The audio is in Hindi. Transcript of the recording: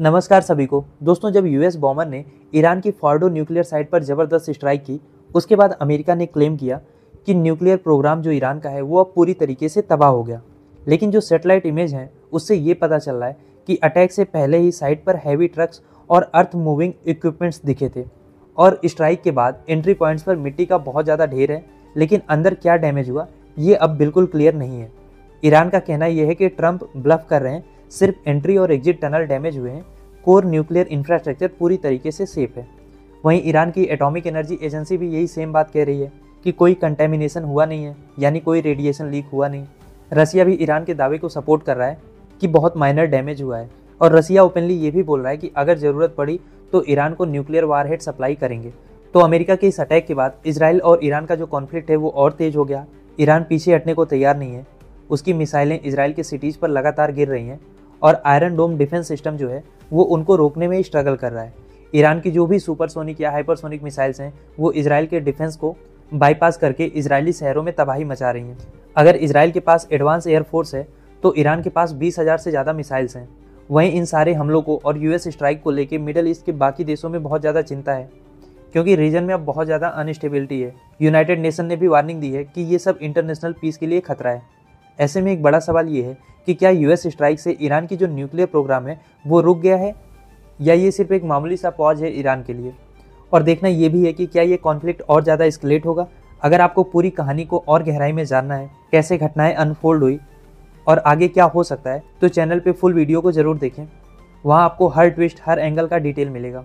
नमस्कार सभी को। दोस्तों, जब यूएस बॉम्बर ने ईरान की फॉर्डो न्यूक्लियर साइट पर ज़बरदस्त स्ट्राइक की, उसके बाद अमेरिका ने क्लेम किया कि न्यूक्लियर प्रोग्राम जो ईरान का है वो अब पूरी तरीके से तबाह हो गया। लेकिन जो सैटेलाइट इमेज हैं उससे ये पता चल रहा है कि अटैक से पहले ही साइट पर हैवी ट्रक्स और अर्थ मूविंग इक्विपमेंट्स दिखे थे और स्ट्राइक के बाद एंट्री पॉइंट्स पर मिट्टी का बहुत ज़्यादा ढेर है, लेकिन अंदर क्या डैमेज हुआ ये अब बिल्कुल क्लियर नहीं है। ईरान का कहना यह है कि ट्रंप ब्लफ कर रहे हैं, सिर्फ एंट्री और एग्जिट टनल डैमेज हुए हैं, कोर न्यूक्लियर इंफ्रास्ट्रक्चर पूरी तरीके से सेफ है। वहीं ईरान की एटॉमिक एनर्जी एजेंसी भी यही सेम बात कह रही है कि कोई कंटेमिनेशन हुआ नहीं है, यानी कोई रेडिएशन लीक हुआ नहीं। रसिया भी ईरान के दावे को सपोर्ट कर रहा है कि बहुत माइनर डैमेज हुआ है और रसिया ओपनली ये भी बोल रहा है कि अगर ज़रूरत पड़ी तो ईरान को न्यूक्लियर वारहेड सप्लाई करेंगे। तो अमेरिका के इस अटैक के बाद इजराइल और ईरान का जो कॉन्फ्लिक्ट है वो और तेज हो गया। ईरान पीछे हटने को तैयार नहीं है, उसकी मिसाइलें इजराइल के सिटीज़ पर लगातार गिर रही हैं और आयरन डोम डिफेंस सिस्टम जो है वो उनको रोकने में स्ट्रगल कर रहा है। ईरान की जो भी सुपरसोनिक या हाइपरसोनिक मिसाइल्स हैं वो इजराइल के डिफेंस को बाईपास करके इजरायली शहरों में तबाही मचा रही हैं। अगर इजराइल के पास एडवांस एयरफोर्स है तो ईरान के पास 20,000 से ज़्यादा मिसाइल्स हैं। वहीं इन सारे हमलों को और यूएस स्ट्राइक को लेकर मिडल ईस्ट के बाकी देशों में बहुत ज़्यादा चिंता है, क्योंकि रीजन में अब बहुत ज़्यादा अनस्टेबिलिटी है। यूनाइटेड नेशन ने भी वार्निंग दी है कि ये सब इंटरनेशनल पीस के लिए खतरा है। ऐसे में एक बड़ा सवाल ये है कि क्या यूएस स्ट्राइक से ईरान की जो न्यूक्लियर प्रोग्राम है वो रुक गया है या ये सिर्फ एक मामूली सा पॉज है ईरान के लिए। और देखना ये भी है कि क्या ये कॉन्फ्लिक्ट और ज़्यादा एस्केलेट होगा। अगर आपको पूरी कहानी को और गहराई में जानना है, कैसे घटनाएं अनफोल्ड हुई और आगे क्या हो सकता है, तो चैनल पे फुल वीडियो को ज़रूर देखें। वहाँ आपको हर ट्विस्ट, हर एंगल का डिटेल मिलेगा।